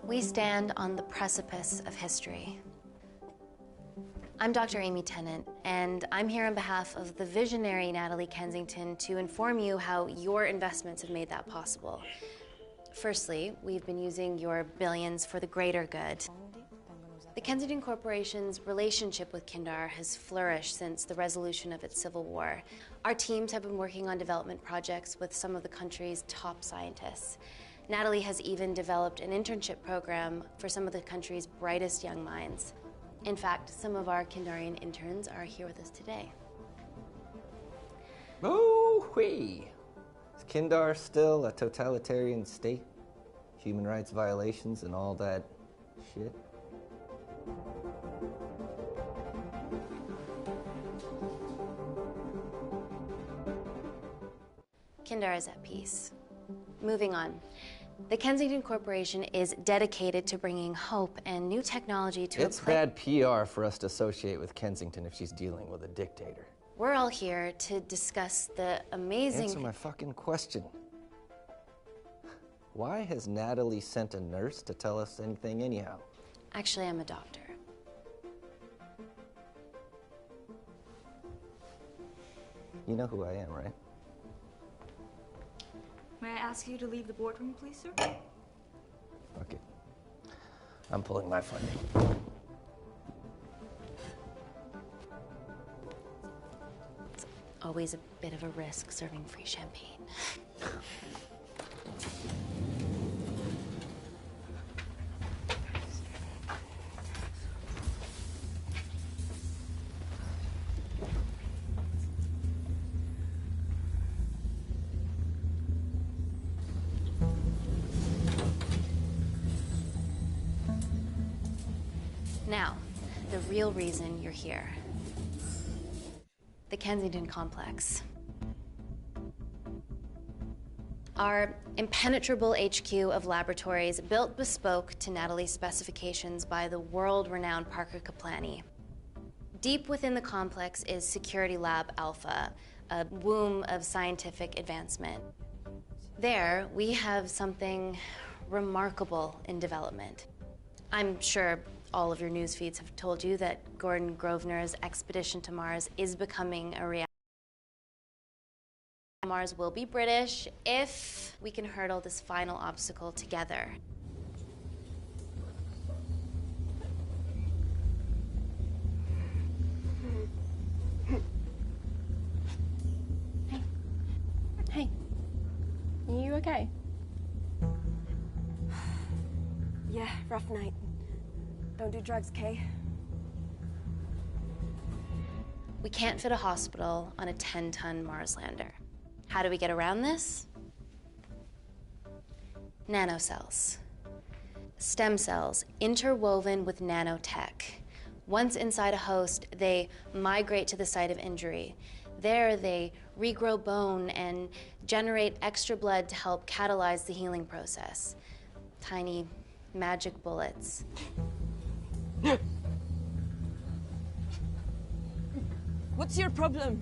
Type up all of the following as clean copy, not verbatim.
We stand on the precipice of history. I'm Dr. Amy Tennant, and I'm here on behalf of the visionary Natalie Kensington to inform you how your investments have made that possible. Firstly, we've been using your billions for the greater good. The Kensington Corporation's relationship with Kindar has flourished since the resolution of its civil war. Our teams have been working on development projects with some of the country's top scientists. Natalie has even developed an internship program for some of the country's brightest young minds. In fact, some of our Kindarian interns are here with us today. Oh-wee! Is Kindar still a totalitarian state? Human rights violations and all that shit? Kindar is at peace. Moving on. The Kensington Corporation is dedicated to bringing hope and new technology to It's bad PR for us to associate with Kensington if she's dealing with a dictator. We're all here to discuss the amazing... Answer my fucking question. Why has Natalie sent a nurse to tell us anything anyhow? Actually, I'm a doctor. You know who I am, right? May I ask you to leave the boardroom, please, sir? Okay. I'm pulling my funding. It's always a bit of a risk serving free champagne. Now, the real reason you're here. The Kensington Complex. Our impenetrable HQ of laboratories built bespoke to Natalie's specifications by the world-renowned Parker Kaplani. Deep within the complex is Security Lab Alpha, a womb of scientific advancement. There, we have something remarkable in development. I'm sure all of your news feeds have told you that Gordon Grosvenor's expedition to Mars is becoming a reality. Mars will be British if we can hurdle this final obstacle together. Hey. Are you okay? Yeah, rough night. Don't do drugs, Kay. We can't fit a hospital on a 10-ton Mars lander. How do we get around this? Nanocells. Stem cells interwoven with nanotech. Once inside a host, they migrate to the site of injury. There, they regrow bone and generate extra blood to help catalyze the healing process. Tiny magic bullets. What's your problem?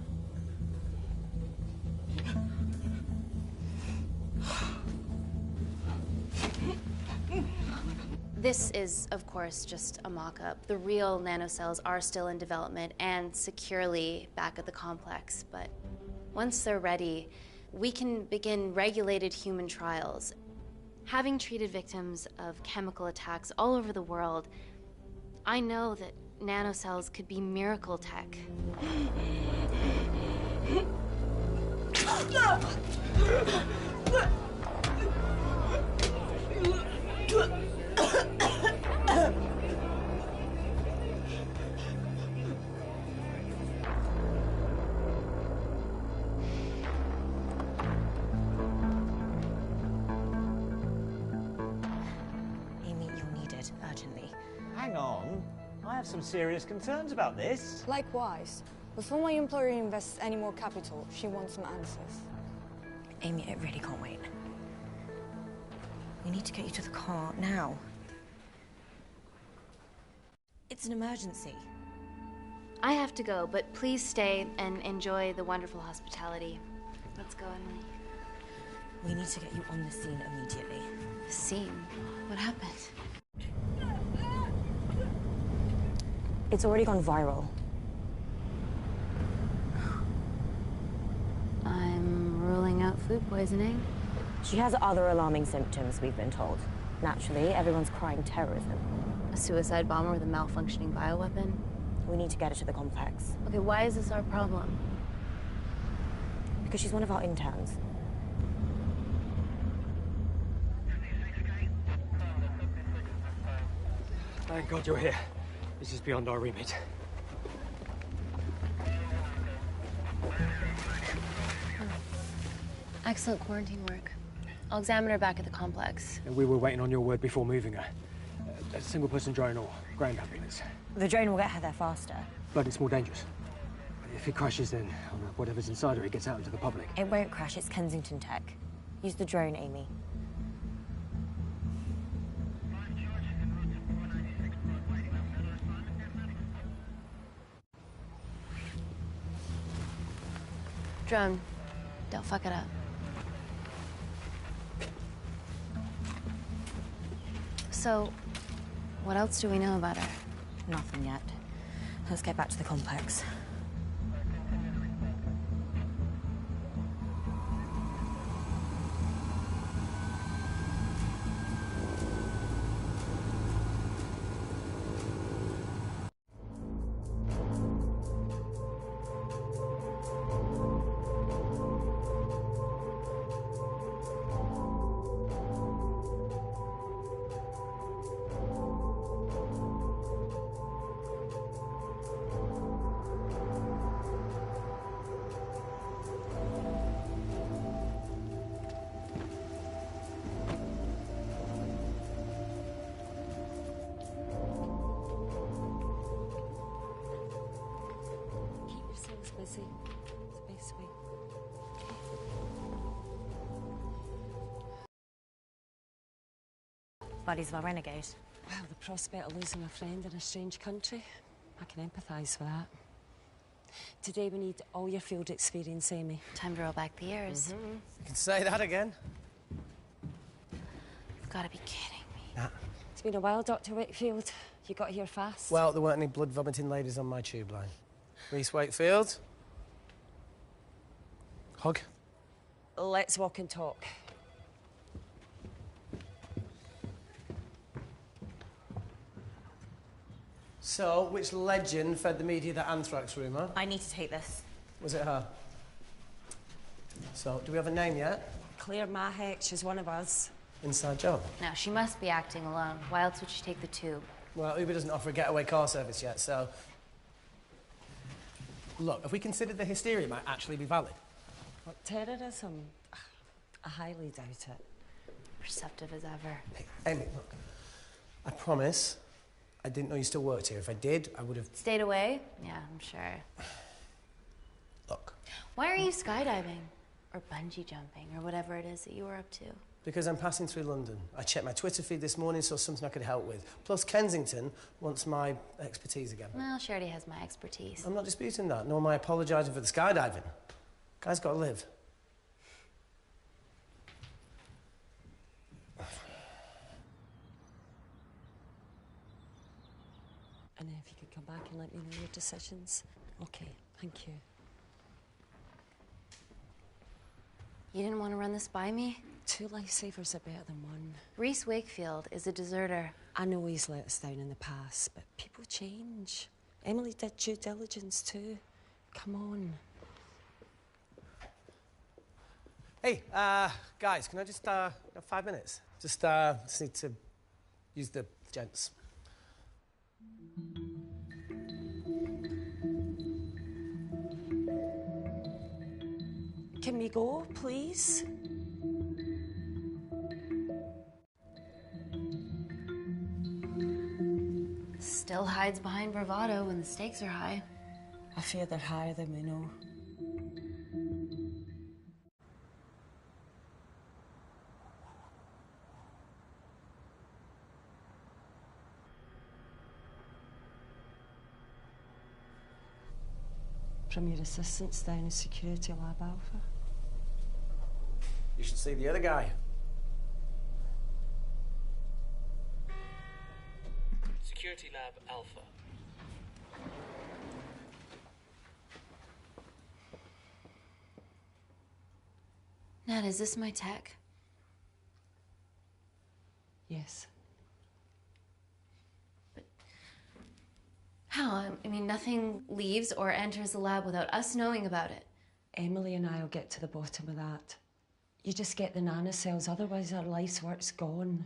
This is, of course, just a mock-up. The real nanocells are still in development and securely back at the complex, but once they're ready, we can begin regulated human trials. Having treated victims of chemical attacks all over the world, I know that nanocells could be miracle tech. Amy, you're needed urgently. Hang on. I have some serious concerns about this. Likewise. Before my employer invests any more capital, she wants some answers. Amy, it really can't wait. We need to get you to the car now. It's an emergency. I have to go, but please stay and enjoy the wonderful hospitality. Let's go, Emily. We need to get you on the scene immediately. The scene? What happened? It's already gone viral. I'm ruling out food poisoning. She has other alarming symptoms, we've been told. Naturally, everyone's crying terrorism. A suicide bomber with a malfunctioning bioweapon? We need to get her to the complex. Okay, why is this our problem? Because she's one of our interns. Thank God you're here. This is beyond our remit. Excellent quarantine work. I'll examine her back at the complex. And we were waiting on your word before moving her. A single-person drone or ground ambulance. The drone will get her there faster. But it's more dangerous. If it crashes, then whatever's inside her, it gets out into the public. It won't crash, it's Kensington tech. Use the drone, Amy. Drone, don't fuck it up. So, what else do we know about her? Nothing yet. Let's get back to the complex. Busy. Space week. Buddy's our renegade. Well, the prospect of losing a friend in a strange country, I can empathise with that. Today we need all your field experience, Amy. Time to roll back the years. You can say that again. You've got to be kidding me. Nah. It's been a while, Dr. Wakefield. You got here fast. Well, there weren't any blood-vomiting ladies on my tube line. Reese Wakefield. Hug. Let's walk and talk. So, which legend fed the media that anthrax rumour? I need to take this. Was it her? So, do we have a name yet? Claire Mahek, she's one of us. Inside job. Now, she must be acting alone. Why else would she take the tube? Well, Uber doesn't offer a getaway car service yet, so... Look, if we considered the hysteria might actually be valid. What, terrorism? I highly doubt it. Perceptive as ever. Hey, Amy, look. I promise I didn't know you still worked here. If I did, I would have... Stayed away? Yeah, I'm sure. Look. Why are you skydiving? Or bungee jumping, or whatever it is that you were up to? Because I'm passing through London. I checked my Twitter feed this morning, saw something I could help with. Plus, Kensington wants my expertise again. Well, she already has my expertise. I'm not disputing that, nor am I apologising for the skydiving. Guy's got to live. And if you could come back and let me know your decisions. Okay, thank you. You didn't want to run this by me? 2 lifesavers are better than 1. Reese Wakefield is a deserter. I know he's let us down in the past, but people change. Emily did due diligence too. Come on. Hey, guys, can I just, have 5 minutes? Just need to use the gents. Can we go, please? Still hides behind bravado when the stakes are high. I fear they're higher than we know. From your assistants down in Security Lab Alpha. You should see the other guy. Lab Alpha. Nat, is this my tech? Yes. How? I mean, nothing leaves or enters the lab without us knowing about it. Emily and I'll get to the bottom of that. You just get the nanocells, otherwise our life's work's gone.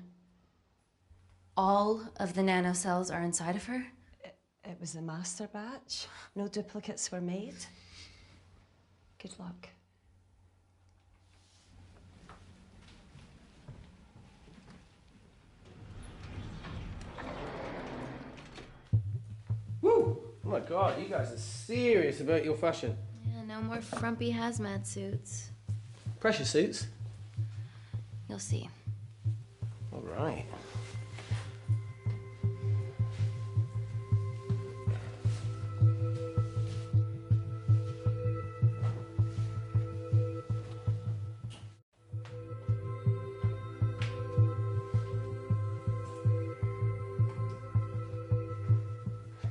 All of the nanocells are inside of her? It was the master batch. No duplicates were made. Good luck. Woo! Oh my God, you guys are serious about your fashion. Yeah, no more frumpy hazmat suits. Pressure suits? You'll see. All right.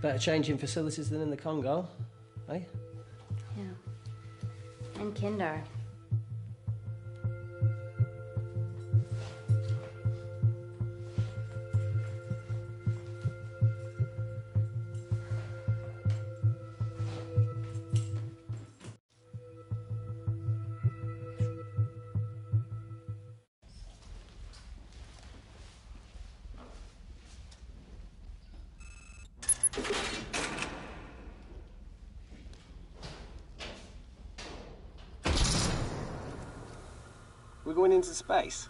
Better changing facilities than in the Congo, eh? Yeah. And Kindar. We're going into space.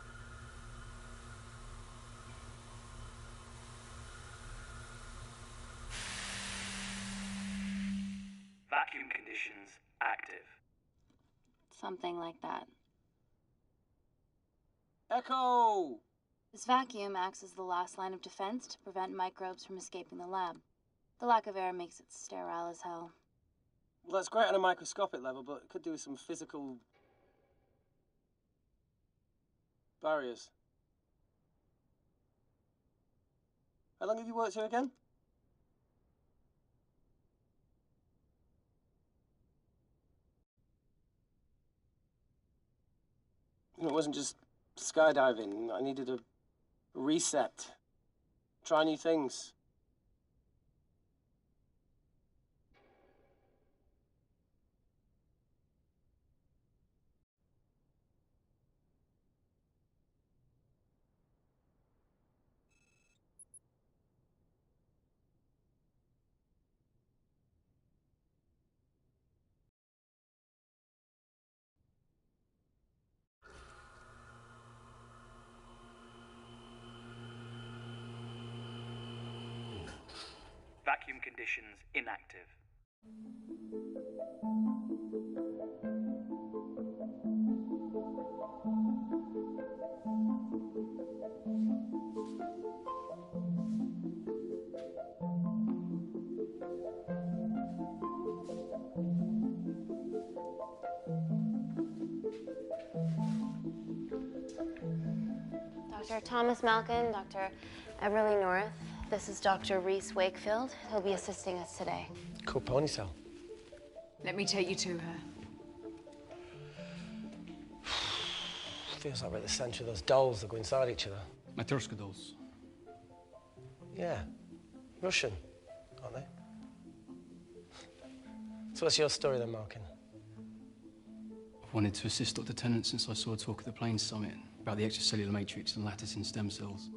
Vacuum conditions active. Something like that. Echo! This vacuum acts as the last line of defense to prevent microbes from escaping the lab. The lack of air makes it sterile as hell. Well, that's great on a microscopic level, but it could do with some physical barriers. How long have you worked here again? It wasn't just skydiving. I needed a reset. Try new things. Vacuum conditions inactive. Dr. Thomas Malkin, Dr. Everly North. This is Dr. Reese Wakefield. He'll be assisting us today. Cool ponytail. Let me take you to her. Feels like we're at the centre of those dolls that go inside each other. Matryoshka dolls. Yeah. Russian, aren't they? So what's your story then, Malkin? I've wanted to assist Dr. Tennant since I saw a talk at the Plains Summit about the extracellular matrix and lattice in stem cells.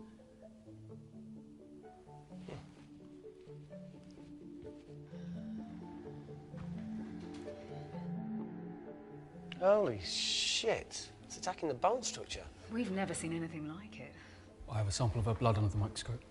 Holy shit. It's attacking the bone structure. We've never seen anything like it. I have a sample of her blood under the microscope.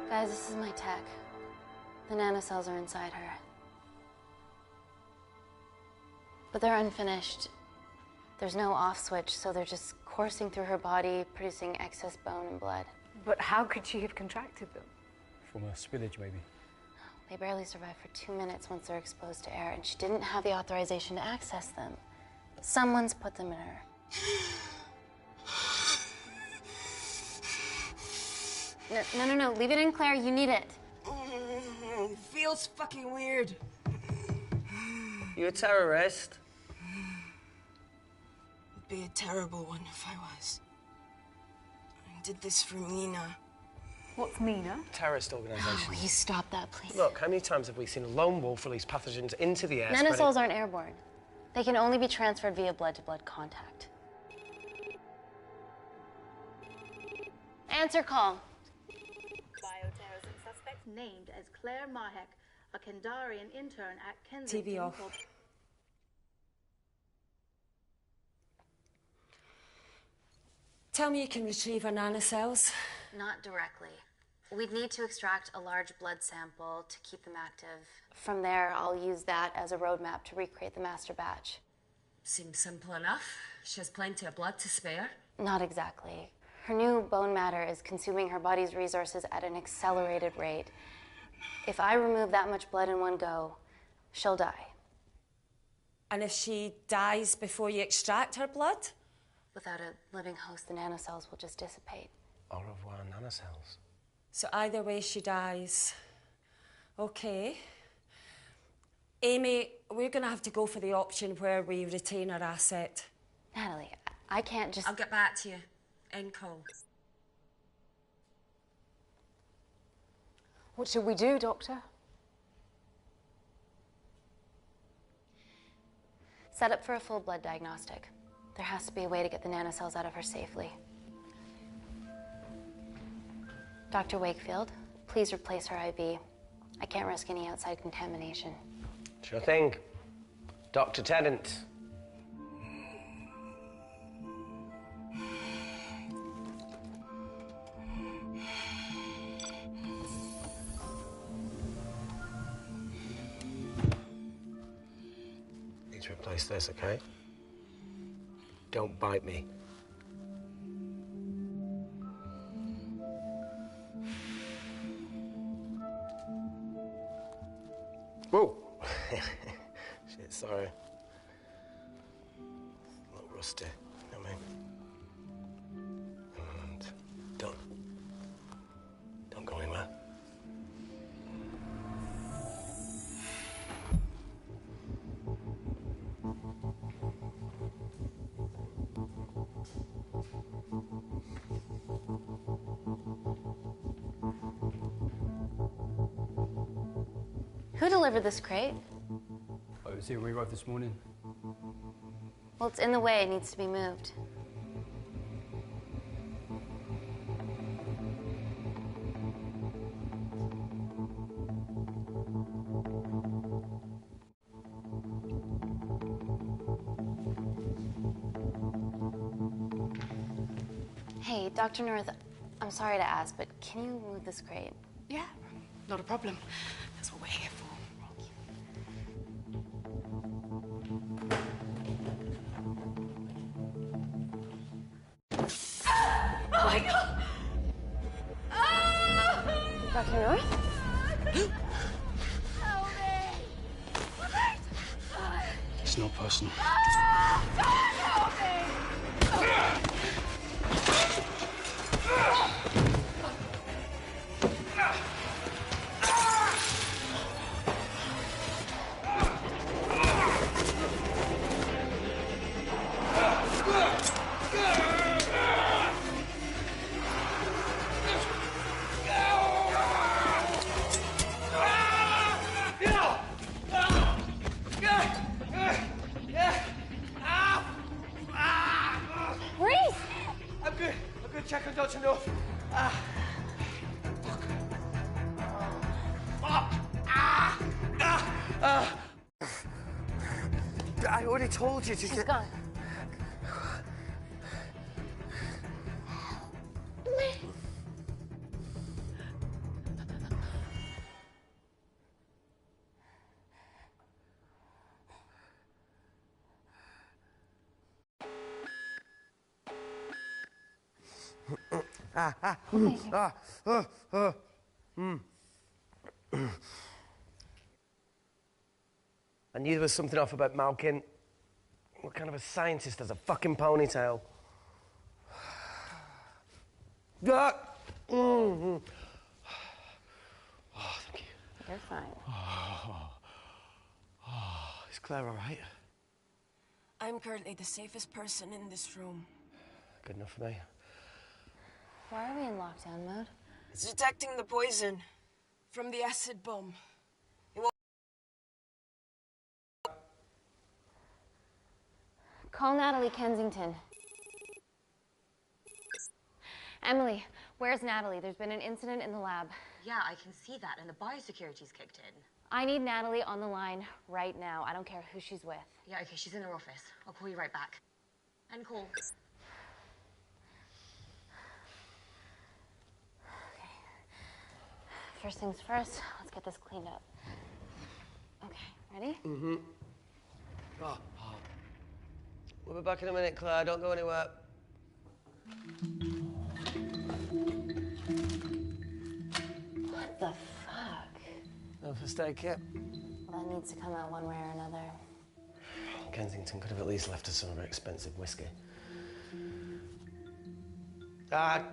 Guys, this is my tech. The nanocells are inside her. But they're unfinished. There's no off switch, so they're just coursing through her body, producing excess bone and blood. But how could she have contracted them? From a spillage, maybe. They barely survive for 2 minutes once they're exposed to air, and she didn't have the authorization to access them. Someone's put them in her. No, leave it in, Claire. You need it. It feels fucking weird. You a terrorist? It'd be a terrible one if I was. I did this for Mina. What's Mina? Terrorist organisation. Will you stop that, please? Look, how many times have we seen a lone wolf release pathogens into the air? Nanocells aren't airborne. They can only be transferred via blood-to-blood contact. Answer call. Bioterrorism suspect named as Claire Mahek, a Kendarian intern at Kensington. TV off. Tell me you can retrieve her nanocells. Not directly. We'd need to extract a large blood sample to keep them active. From there, I'll use that as a roadmap to recreate the master batch. Seems simple enough. She has plenty of blood to spare. Not exactly. Her new bone matter is consuming her body's resources at an accelerated rate. If I remove that much blood in one go, she'll die. And if she dies before you extract her blood? Without a living host, the nanocells will just dissipate. Au revoir, nanocells. So either way she dies. Okay. Amy, we're going to have to go for the option where we retain her asset. Natalie, I can't just... I'll get back to you. End call. What should we do, Doctor? Set up for a full blood diagnostic. There has to be a way to get the nanocells out of her safely. Dr. Wakefield, please replace her IV. I can't risk any outside contamination. Sure thing. Dr. Tennant. Need to replace this, okay? Don't bite me. Whoa! Shit, sorry. A little rusty, you know what I mean? And don't go anywhere. Who delivered this crate? I was here when we arrived this morning. Well, it's in the way. It needs to be moved. Hey, Dr. North, I'm sorry to ask, but can you move this crate? Yeah, not a problem. That's what we're here for. Oh my God! Dr. North? It's not personal. Check on Dr. North. I already told you to She's gone. I knew there was something off about Malkin. What kind of a scientist has a fucking ponytail? Ah! Mm-hmm. Oh, thank you. You're fine. Is Claire all right? I'm currently the safest person in this room. Good enough for me. Why are we in lockdown mode? It's detecting the poison from the acid bomb. Call Natalie Kensington. Emily, where's Natalie? There's been an incident in the lab. Yeah, I can see that, and the biosecurity's kicked in. I need Natalie on the line right now. I don't care who she's with. Yeah, okay, she's in her office. I'll call you right back. End call. Okay. First things first, let's get this cleaned up. Okay, ready? Mm-hmm. Oh. We'll be back in a minute, Claire. Don't go anywhere. What the fuck? No first aid kit? Well, that needs to come out one way or another. Kensington could have at least left us some of her expensive whiskey. Dad!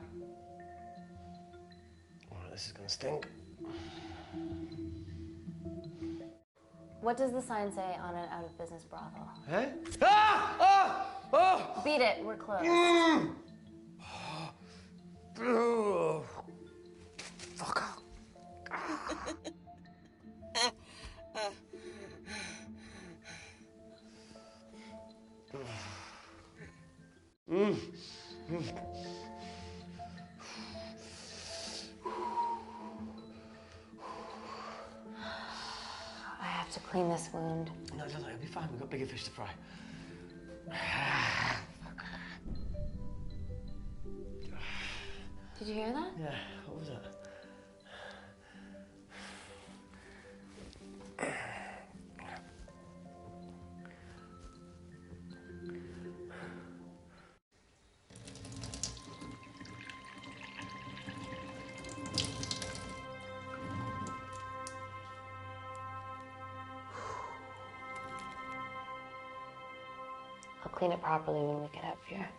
All right, this is gonna stink. What does the sign say on an out-of-business brothel? Eh? Ah! Ah! Oh! Beat it, we're closed. Oh. Fuck off. I have to clean this wound. No, it'll be fine. We've got bigger fish to fry. Did you hear that? Yeah, what was that? I'll clean it properly when we get up here.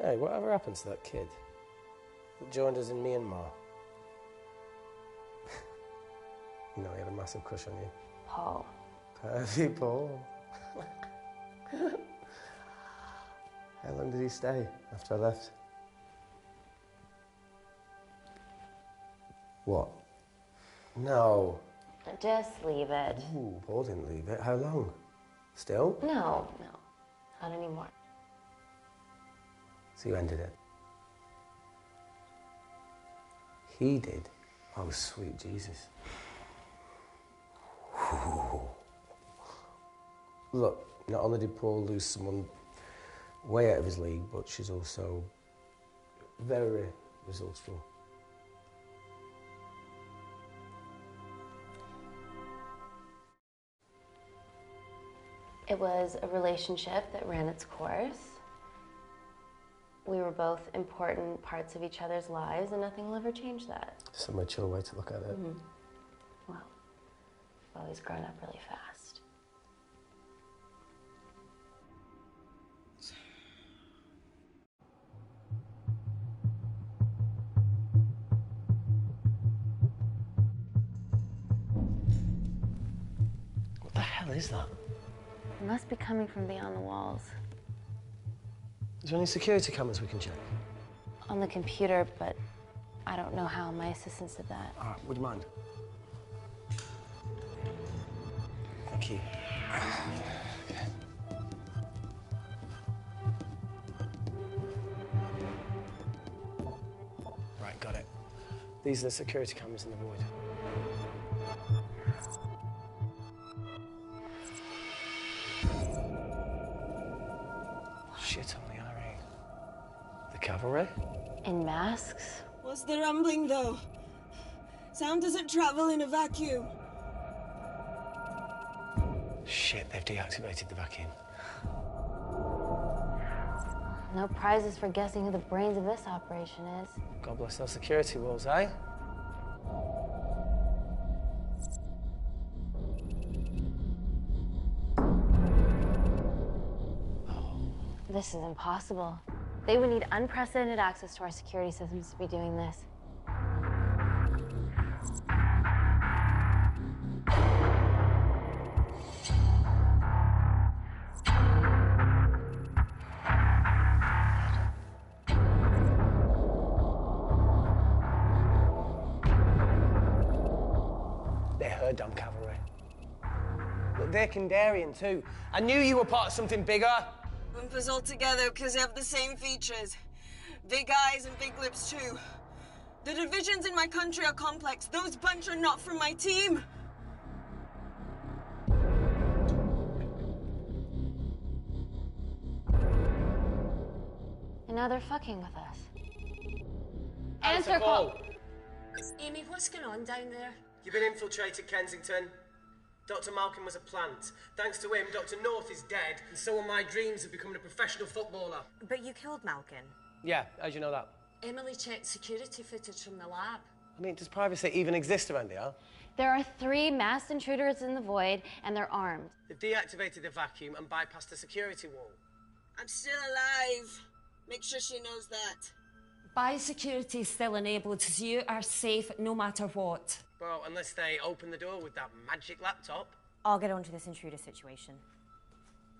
Hey, whatever happened to that kid that joined us in Myanmar? You know, he had a massive crush on you. Paul. Perfect, Paul. How long did he stay after I left? What? No. Just leave it. Ooh, Paul didn't leave it. How long? Still? No, not anymore. So you ended it? He did? Oh, sweet Jesus. Look, not only did Paul lose someone way out of his league, but she's also very resourceful. It was a relationship that ran its course. We were both important parts of each other's lives, and nothing will ever change that. It's a mature way to look at it. Mm-hmm. Well, we've always grown up really fast. What the hell is that? It must be coming from beyond the walls. Is there any security cameras we can check? On the computer, but I don't know how. My assistants did that. All right, would you mind? Thank you. Okay. Right, got it. These are the security cameras in the void. Shit on the IRA. The cavalry? In masks? What's the rumbling, though? Sound doesn't travel in a vacuum. Shit, they've deactivated the vacuum. No prizes for guessing who the brains of this operation is. God bless those security walls, eh? This is impossible. They would need unprecedented access to our security systems to be doing this. They're her damn cavalry. Look, they're Kandarian too. I knew you were part of something bigger. Lumpers all together because they have the same features. Big eyes and big lips too. The divisions in my country are complex. Those bunch are not from my team. And now they're fucking with us. Answer call. Amy, what's going on down there? You've been infiltrated, Kensington. Dr. Malcolm was a plant. Thanks to him, Dr. North is dead, and so are my dreams of becoming a professional footballer. But you killed Malcolm. Yeah, how'd you know that? Emily checked security footage from the lab. I mean, does privacy even exist around here? There are 3 masked intruders in the void, and they're armed. They've deactivated the vacuum and bypassed the security wall. I'm still alive. Make sure she knows that. Biosecurity is still enabled, so you are safe no matter what. Well, unless they open the door with that magic laptop. I'll get onto this intruder situation.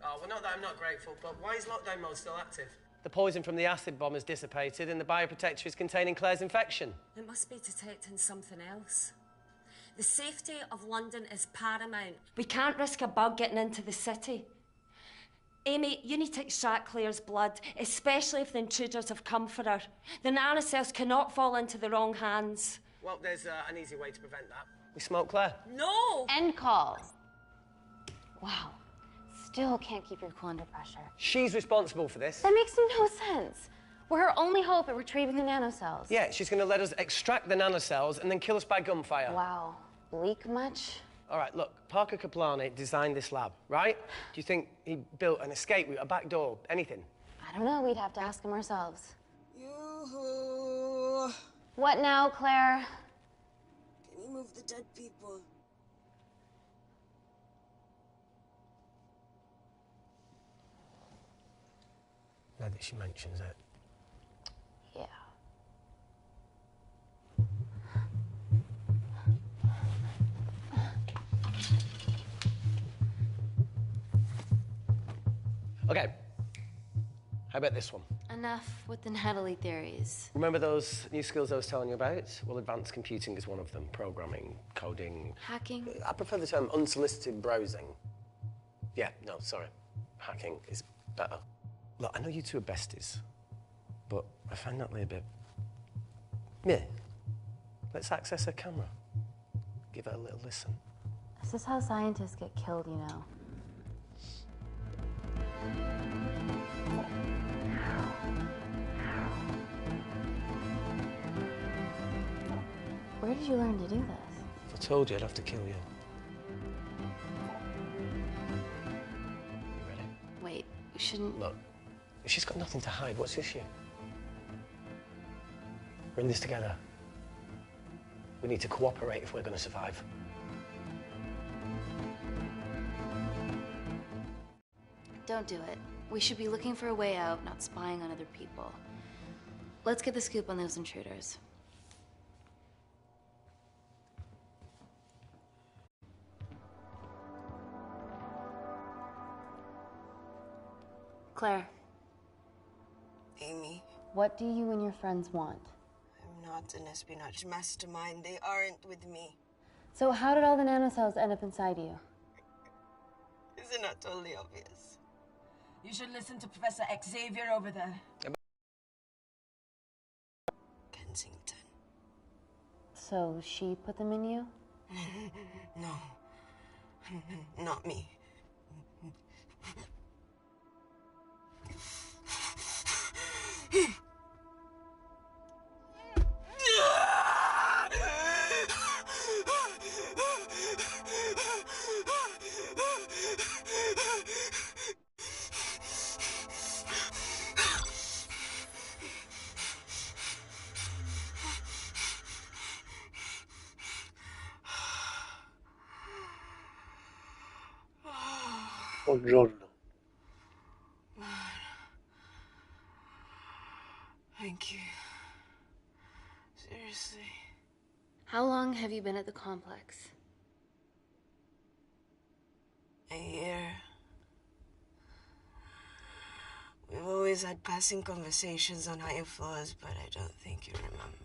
Oh, well, not that I'm not grateful, but why is lockdown mode still active? The poison from the acid bomb has dissipated and the bioprotector is containing Claire's infection. It must be detecting something else. The safety of London is paramount. We can't risk a bug getting into the city. Amy, you need to extract Claire's blood, especially if the intruders have come for her. The nanocells cannot fall into the wrong hands. Well, there's an easy way to prevent that. We smoke Claire. No! End call. Wow. Still can't keep your cool under pressure. She's responsible for this. That makes no sense. We're her only hope at retrieving the nanocells. Yeah, she's going to let us extract the nanocells and then kill us by gunfire. Wow. Bleak much? All right, look, Parker Kaplani designed this lab, right? Do you think he built an escape route, a back door, anything? I don't know. We'd have to ask him ourselves. Yoo-hoo. What now, Claire? Can you move the dead people? Now that she mentions it. Yeah. Okay. How about this one? Enough with the Natalie theories. Remember those new skills I was telling you about? Well, advanced computing is one of them. Programming, coding. Hacking? I prefer the term unsolicited browsing. Yeah, no, sorry. Hacking is better. Look, I know you two are besties, but I find Natalie a bit... Yeah. Let's access her camera. Give her a little listen. This is how scientists get killed, you know. Where did you learn to do this? If I told you, I'd have to kill you. You ready? Wait, we shouldn't... Look, if she's got nothing to hide, what's the issue? We're in this together. We need to cooperate if we're going to survive. Don't do it. We should be looking for a way out, not spying on other people. Let's get the scoop on those intruders. Claire. Amy. What do you and your friends want? I'm not an espionage mastermind. They aren't with me. So how did all the nanocells end up inside you? Is it not totally obvious? You should listen to Professor Xavier over there. Kensington. So she put them in you? No. Not me. Buongiorno. How long have you been at the complex? A year. We've always had passing conversations on higher floors, but I don't think you remember.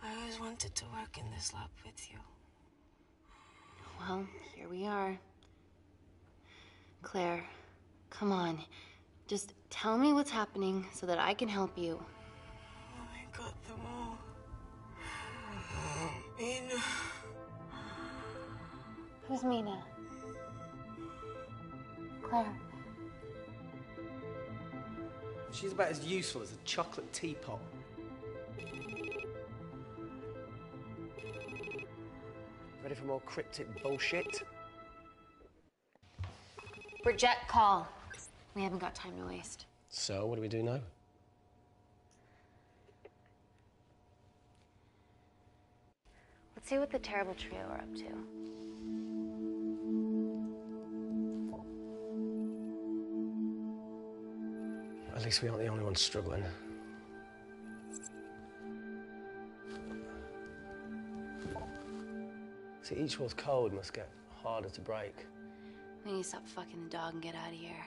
I always wanted to work in this lab with you. Well, here we are. Claire, come on. Just tell me what's happening so that I can help you. I got them all. Mina. Who's Mina? Claire. She's about as useful as a chocolate teapot. Ready for more cryptic bullshit? Reject call. We haven't got time to waste. So, what do we do now? Let's see what the terrible trio are up to. At least we aren't the only ones struggling. See, each one's code must get harder to break. We need to stop fucking the dog and get out of here.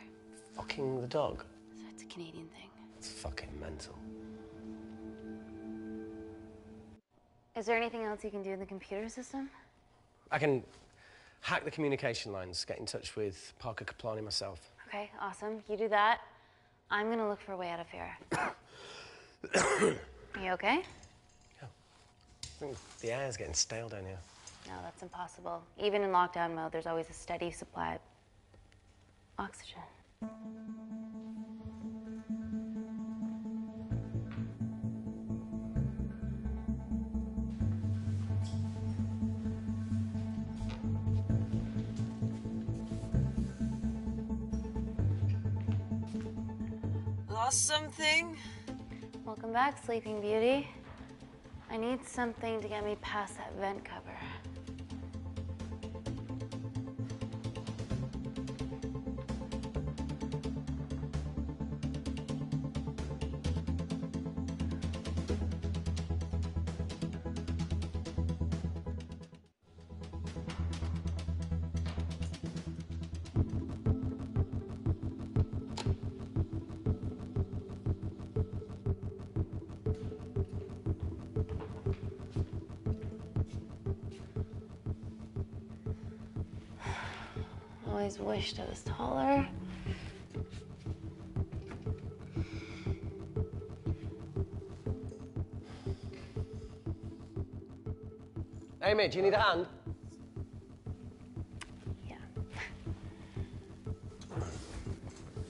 Fucking the dog? It's a Canadian thing. It's fucking mental. Is there anything else you can do in the computer system? I can hack the communication lines, get in touch with Parker Kaplani myself. Okay, awesome. You do that. I'm gonna look for a way out of here. You okay? Yeah. I think the air's getting stale down here. No, that's impossible. Even in lockdown mode, there's always a steady supply of oxygen. Lost something? Welcome back, Sleeping Beauty. I need something to get me past that vent cover. Always wished I was taller. Amy, do you need a hand? Yeah.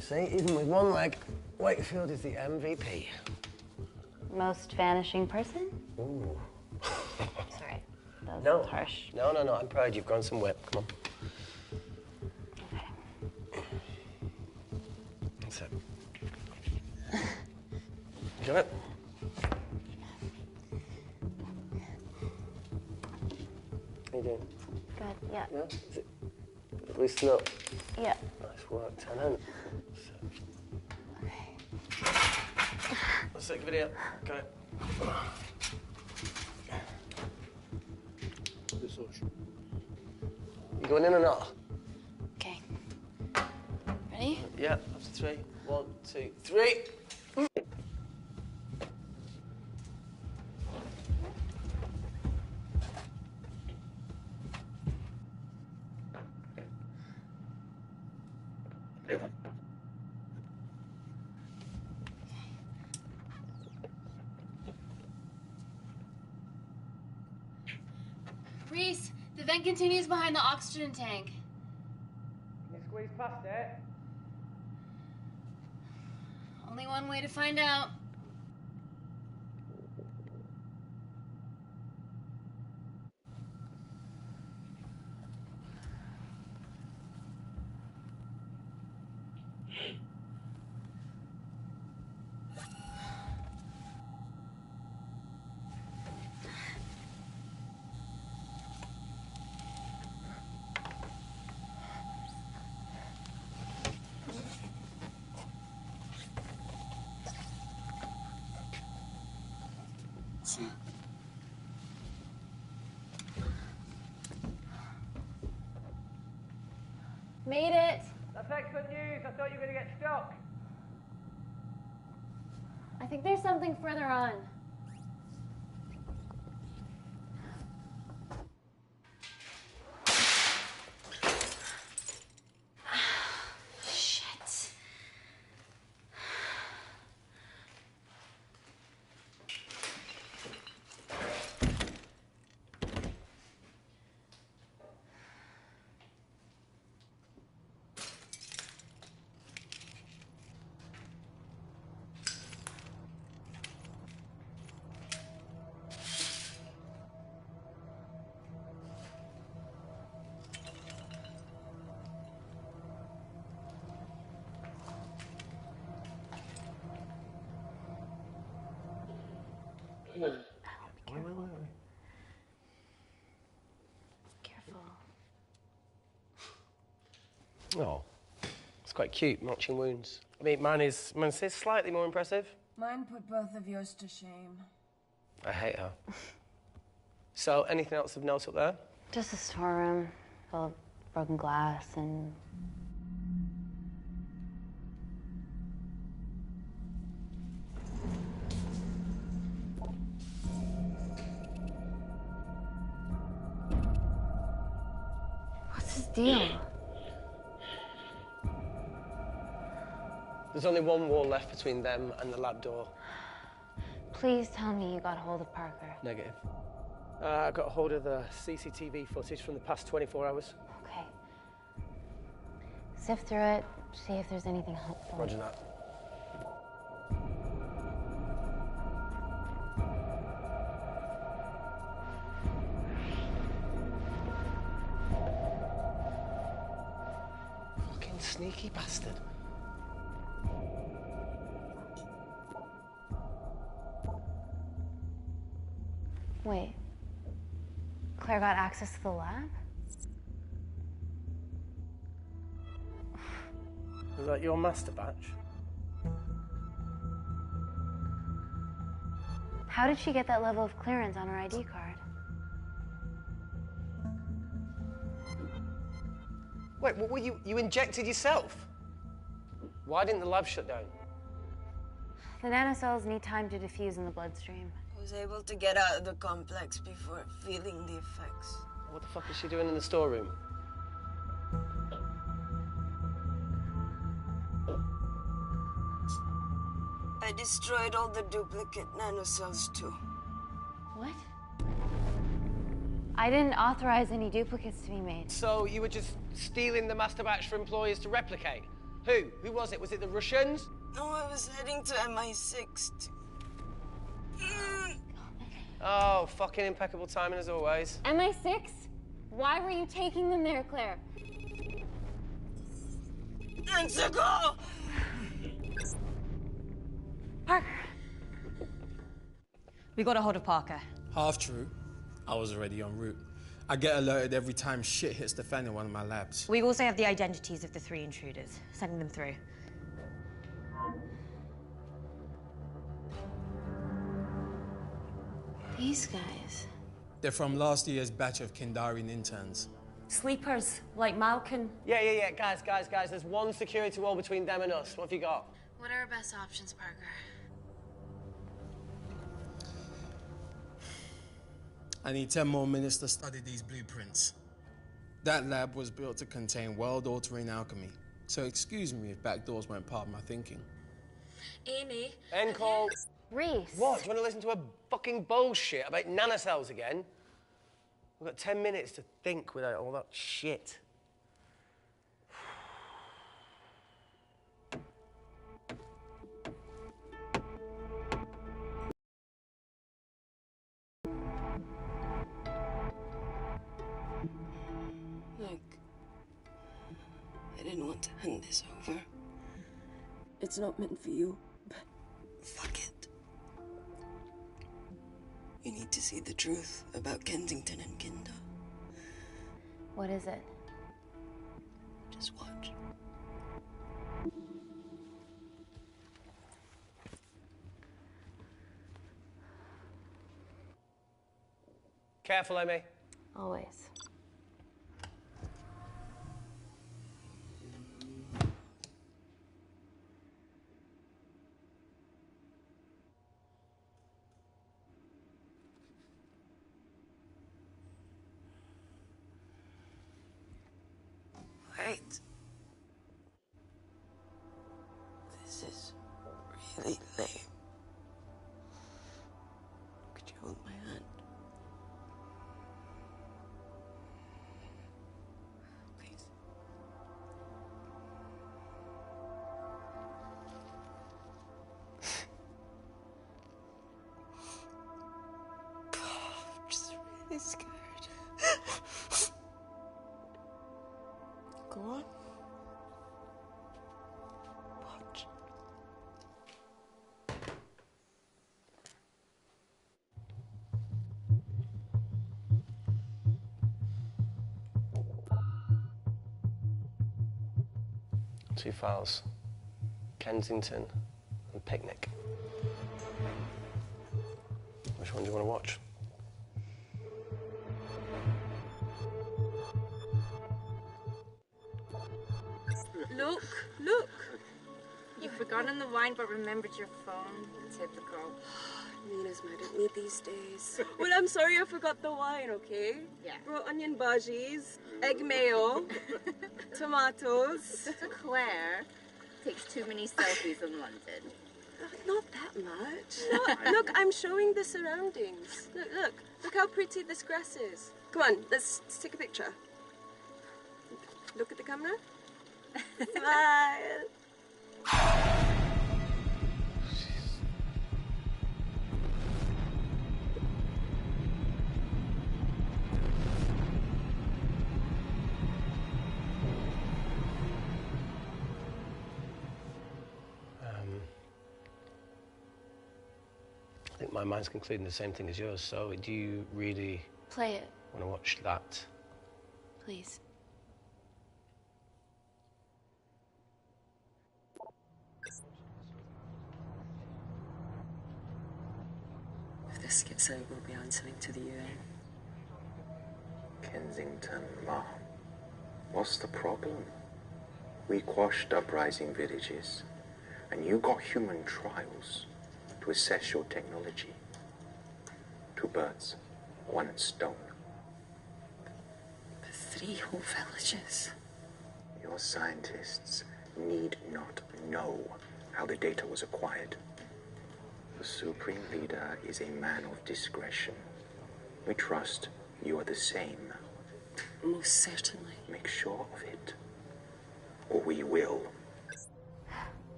See, even with one leg, Wakefield is the MVP. Most vanishing person? Ooh. Sorry, that No. was harsh. No, I'm proud you've grown some whip. Come on. That's it. You got it? How you doing? Good, yeah. Yeah? Is it loosen up? Yeah. Nice work, Tenant. Okay. Let's take a video. Got it. You going in or not? Okay. Ready? Yeah, after 3. 1, 2, 3. Reese, the vent continues behind the oxygen tank. Can you squeeze past it? Only one way to find out. suit. Made it. That's excellent news. I thought you were going to get stuck. I think there's something further on. Shit. Wait. Careful. Oh, it's quite cute, matching wounds. I mean, mine's slightly more impressive. Mine put both of yours to shame. I hate her. So, anything else of note up there? Just a storeroom full of broken glass and... What's his deal? There's only one wall left between them and the lab door. Please tell me you got hold of Parker. Negative. I got hold of the CCTV footage from the past 24 hours. Okay. Sift through it, see if there's anything helpful. Roger that. Fucking sneaky bastard. Wait. Claire got access to the lab? Was that your master batch? How did she get that level of clearance on her ID card? Wait, what were you injected yourself? Why didn't the lab shut down? The nanocells need time to diffuse in the bloodstream. I was able to get out of the complex before feeling the effects. What the fuck is she doing in the storeroom? I destroyed all the duplicate nanocells too. What? I didn't authorize any duplicates to be made. So you were just stealing the master batch for employers to replicate? Who? Who was it? Was it the Russians? No, I was heading to MI6. Oh, fucking impeccable timing as always. MI6? Why were you taking them there, Claire? Go! Parker. We got a hold of Parker. Half true. I was already en route. I get alerted every time shit hits the fan in one of my labs. We also have the identities of the 3 intruders. Sending them through. These guys. They're from last year's batch of Kindarian interns. Sleepers, like Malkin. Yeah. Guys. There's one security wall between them and us. What have you got? What are our best options, Parker? I need 10 more minutes to study these blueprints. That lab was built to contain world-altering alchemy. So excuse me if backdoors weren't part of my thinking. Amy. End call. Reese. What? Do you want to listen to a fucking bullshit about nanocells again? We've got 10 minutes to think without all that shit. Look, I didn't want to hand this over. It's not meant for you, but fuck it. You need to see the truth about Kensington and Kinder. What is it? Just watch. Careful, Amy. Always. Wait. This is really lame. Could you hold my hand? Please. I'm just really scared. Go on. Watch. Two files. Kensington and Picnic. Which one do you want to watch? Look, look. You've forgotten the wine but remembered your phone. Typical. Nina's mad at me these days. Well, I'm sorry I forgot the wine, okay? Yeah. Brought onion bhajis, egg mayo, tomatoes. Claire takes too many selfies in London. Not that much. Look, I'm showing the surroundings. Look how pretty this grass is. Come on, let's take a picture. Look at the camera. Smile. I think my mind's concluding the same thing as yours, so do you really Play it, want to watch that? please. If this gets out, we'll be answering to the UN. Kensington, Ma. What's the problem? We quashed uprising villages, and you got human trials to assess your technology. Two birds, one stone. But 3 whole villages. Your scientists need not know how the data was acquired. The Supreme Leader is a man of discretion. We trust you are the same. Most certainly. Make sure of it, or we will.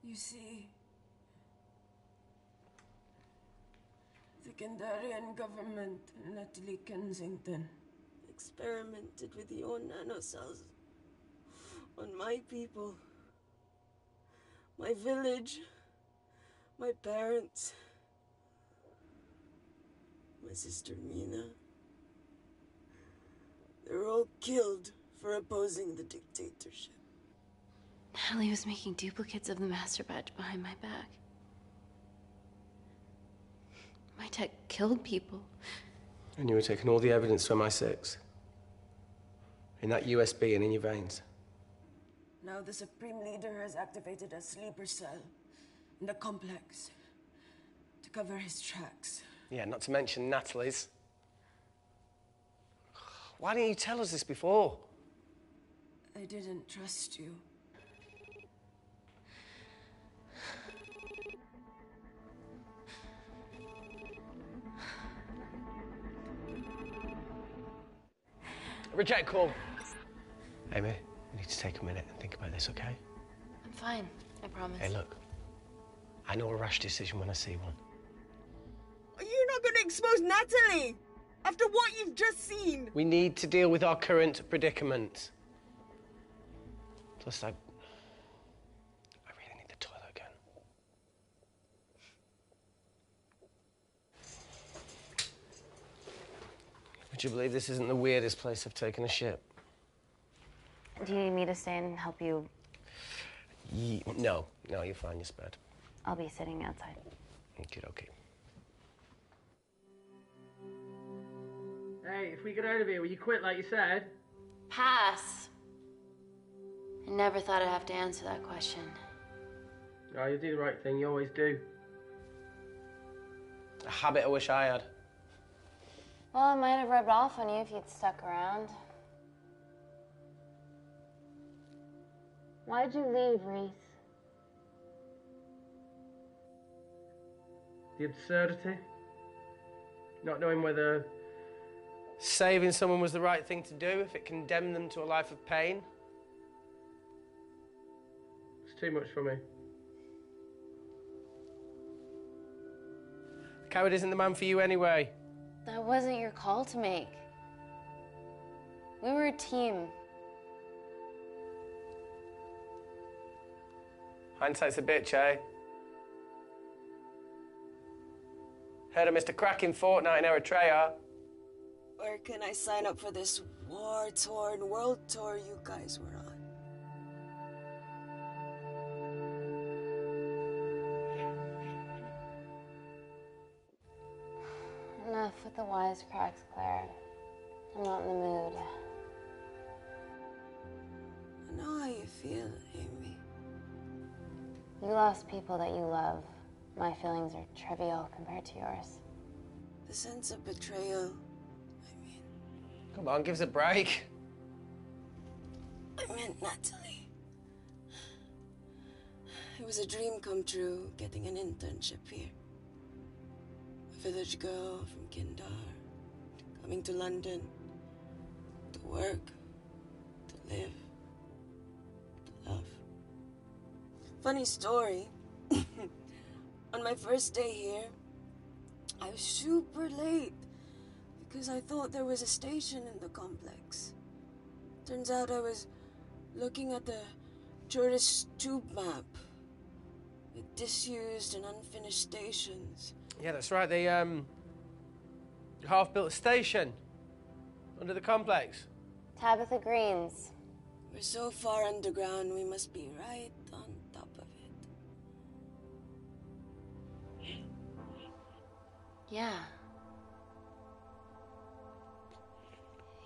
You see, the Kandarian government and Natalie Kensington experimented with your nanocells on my people, my village, my parents, my sister Mina. They were all killed for opposing the dictatorship. Natalie was making duplicates of the master batch behind my back. My tech killed people. And you were taking all the evidence from MI6? In that USB and in your veins? Now the Supreme Leader has activated a sleeper cell in the complex to cover his tracks. Yeah, not to mention Natalie's. Why didn't you tell us this before? I didn't trust you. Reject call. Amy, you need to take a minute and think about this, okay? I'm fine, I promise. Hey, look. I know a rash decision when I see one. Are you not going to expose Natalie? After what you've just seen? We need to deal with our current predicament. Plus, I really need the toilet again. Do you believe this isn't the weirdest place I've taken a shit? Do you need me to stay and help you? No, you're fine, you're spared. I'll be sitting outside. Okay. Hey, if we get out of here, will you quit like you said? Pass. I never thought I'd have to answer that question. Oh, you do the right thing, you always do. A habit I wish I had. Well, it might have rubbed off on you if you'd stuck around. Why'd you leave, Reese? The absurdity. Not knowing whether... Saving someone was the right thing to do if it condemned them to a life of pain. It's too much for me. A coward isn't the man for you anyway. That wasn't your call to make. We were a team. Hindsight's a bitch, eh? Heard of Mr. Cracking Fortnite in Eritrea. Where can I sign up for this war-torn world tour you guys were on? Enough with the wisecracks, Claire. I'm not in the mood. I know how you feel, Amy. You lost people that you love. My feelings are trivial compared to yours. The sense of betrayal. Come on, give us a break. I meant Natalie. It was a dream come true, getting an internship here. A village girl from Kindar, coming to London, to work, to live, to love. Funny story. On my first day here, I was super late because I thought there was a station in the complex. Turns out I was looking at the tourist tube map with disused and unfinished stations. Yeah, that's right. They half-built station under the complex. Tabitha Green's. We're so far underground, we must be right on top of it. Yeah.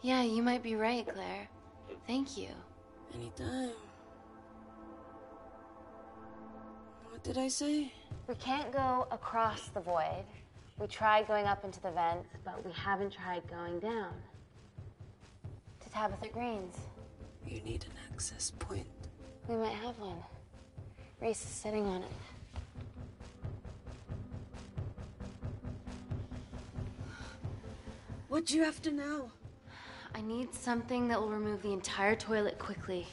Yeah, you might be right, Claire. Thank you. Anytime. What did I say? We can't go across the void. We tried going up into the vents, but we haven't tried going down. To Tabitha Green's. You need an access point. We might have one. Reese is sitting on it. What do you have to know? I need something that will remove the entire toilet quickly.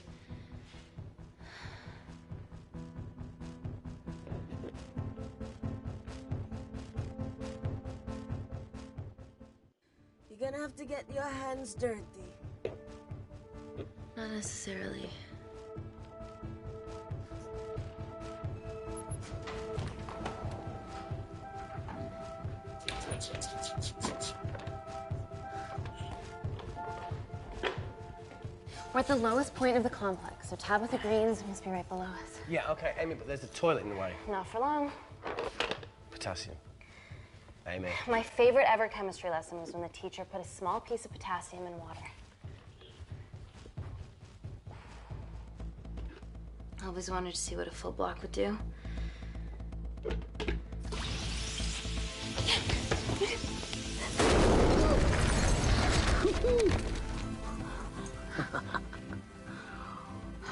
You're gonna have to get your hands dirty. Not necessarily. We're at the lowest point of the complex, so Tabitha Green's must be right below us. Yeah, okay, Amy, but there's a toilet in the way. Not for long. Potassium. Amy. My favorite ever chemistry lesson was when the teacher put a small piece of potassium in water. I always wanted to see what a full block would do.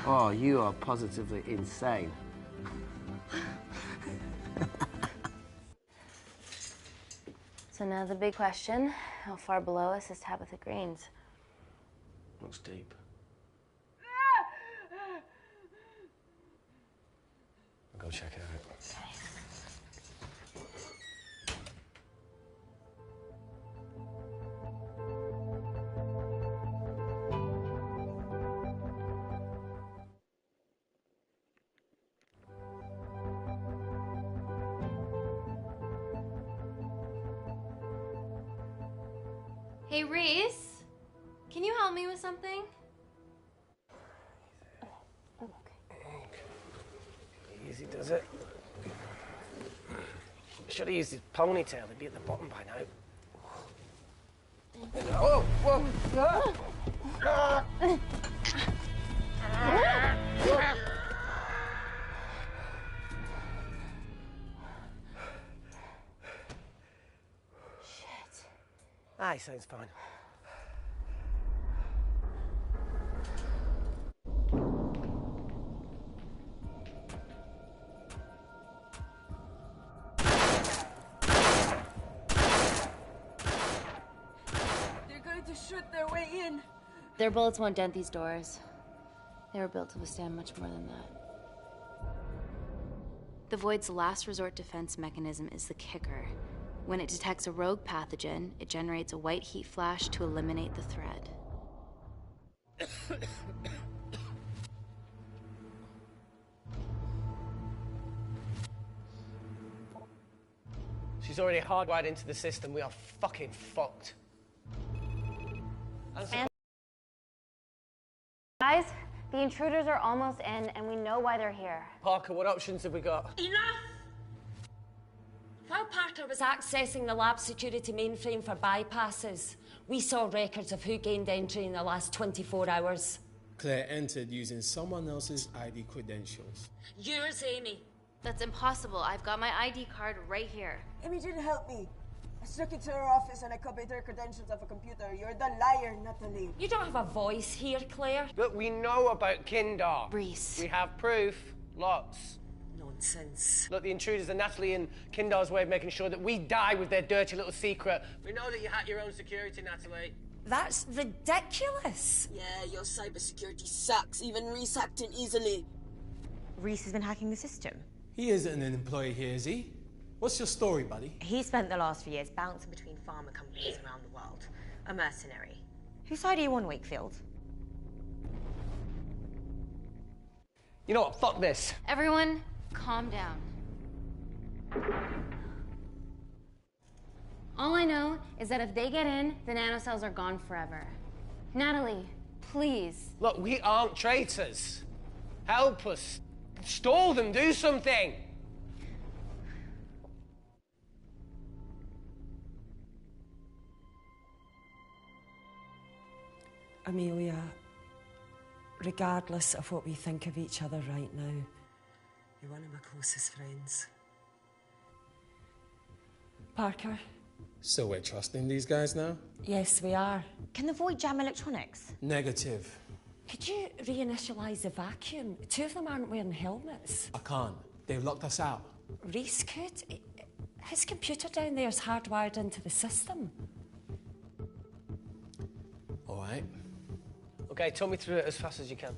Oh, you are positively insane. So now the big question, how far below us is Tabitha Green's? Looks deep. I'll go check it out. Hey, Reese, can you help me with something? Easy does it. Should have used his ponytail. He'd be at the bottom by now. Oh, whoa! Ah! Shit. Aye, sounds fine. To shoot their way in. Their bullets won't dent these doors. They were built to withstand much more than that. The Void's last resort defense mechanism is the kicker. When it detects a rogue pathogen, it generates a white heat flash to eliminate the threat. She's already hardwired into the system. We are fucking fucked. Guys, the intruders are almost in, and we know why they're here. Parker, what options have we got? Enough! While Parker was accessing the lab security mainframe for bypasses, we saw records of who gained entry in the last 24 hours. Claire entered using someone else's ID credentials. Yours, Amy. That's impossible. I've got my ID card right here. Amy didn't help me. I snuck into her office and I copied her credentials off a computer. You're the liar, Natalie. You don't have a voice here, Claire. But we know about Kindar. Reese. We have proof. Lots. Nonsense. Look, the intruders are Natalie and Kindar's way of making sure that we die with their dirty little secret. We know that you hack your own security, Natalie. That's ridiculous. Yeah, your cybersecurity sucks. Even Reese hacked in easily. Reese has been hacking the system. He isn't an employee here, is he? What's your story, buddy? He spent the last few years bouncing between pharma companies around the world. A mercenary. Whose side are you on, Wakefield? You know what? Fuck this. Everyone, calm down. All I know is that if they get in, the nanocells are gone forever. Natalie, please. Look, we aren't traitors. Help us. Stall them. Do something. Amelia, regardless of what we think of each other right now, you're one of my closest friends. Parker? So we're trusting these guys now? Yes, we are. Can the Void jam electronics? Negative. Could you reinitialize the vacuum? Two of them aren't wearing helmets. I can't. They've locked us out. Reese could. His computer down there is hardwired into the system. All right. Okay, talk me through it as fast as you can.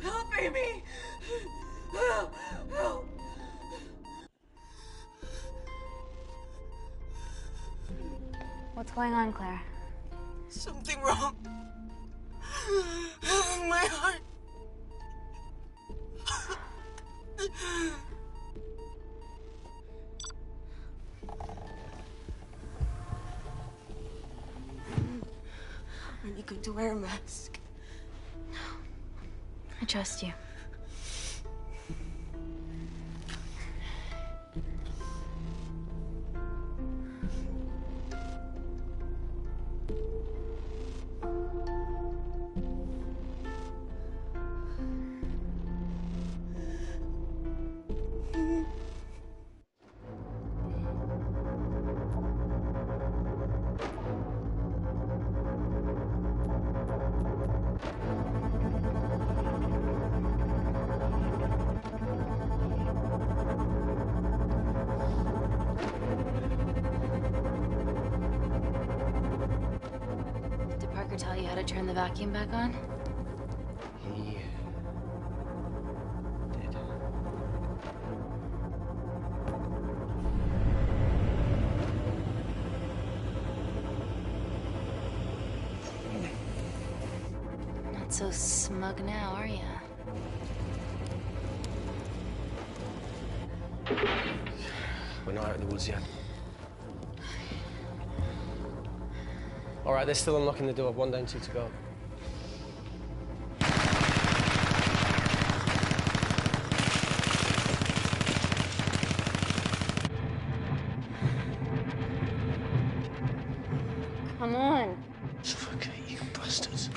Help, Amy! Help! Help! What's going on, Claire? Something wrong. My heart. Are you going to wear a mask? No. I trust you. Tell you how to turn the vacuum back on? He did. Not so smug now, are you? We're not out of the woods yet. All right, they're still unlocking the door. 1 down, 2 to go. Come on. Suffocate, you bastards.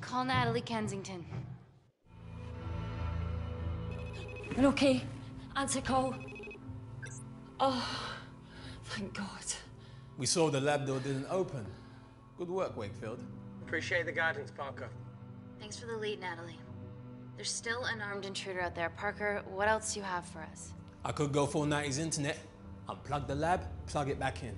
Call Natalie Kensington. You're okay? Answer call. Oh, thank God. We saw the lab door didn't open. Good work, Wakefield. Appreciate the guidance, Parker. Thanks for the lead, Natalie. There's still an armed intruder out there. Parker, what else do you have for us? I could go full 90s internet, unplug the lab, plug it back in.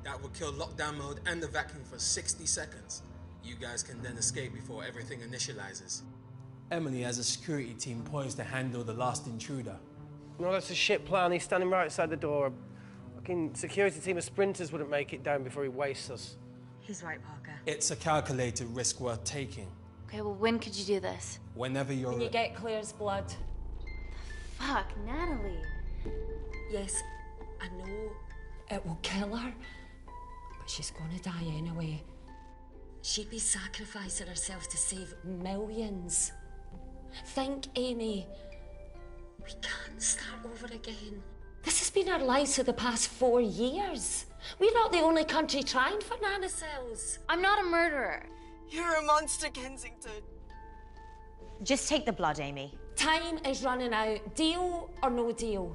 That would kill lockdown mode and the vacuum for 60 seconds. You guys can then escape before everything initializes. Emily has a security team poised to handle the last intruder. No, that's a shit plan. He's standing right outside the door. A fucking security team of sprinters wouldn't make it down before he wastes us. He's right, Parker. It's a calculated risk worth taking. Okay, well, when could you do this? Whenever you're... When you get Claire's blood. Fuck, Natalie. Yes, I know it will kill her, but she's gonna die anyway. She'd be sacrificing herself to save millions. Think, Amy. We can't start over again. This has been our lives for the past 4 years. We're not the only country trying for nanocells. I'm not a murderer. You're a monster, Kensington. Just take the blood, Amy. Time is running out. Deal or no deal?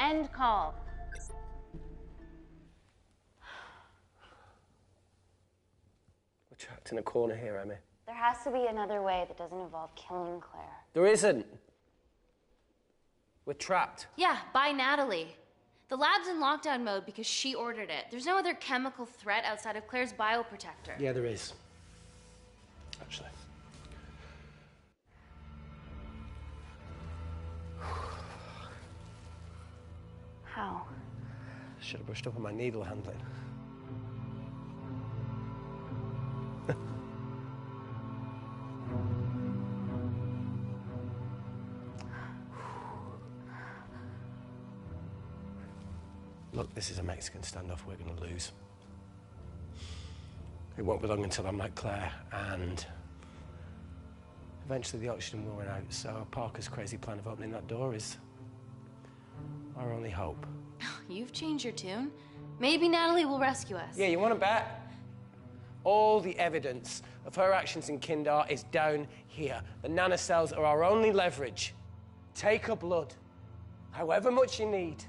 End call. We're trapped in a corner here, Emmy. There has to be another way that doesn't involve killing Claire. There isn't. We're trapped. Yeah, by Natalie. The lab's in lockdown mode because she ordered it. There's no other chemical threat outside of Claire's bioprotector. Yeah, there is. Actually. How? Should have brushed up on my needle handling. Look, this is a Mexican standoff. We're going to lose. It won't be long until I'm like Claire, and eventually the oxygen will run out. So Parker's crazy plan of opening that door is our only hope. You've changed your tune. Maybe Natalie will rescue us. Yeah, you want to bet? All the evidence of her actions in Kindar is down here. The nanocells are our only leverage. Take her blood, however much you need.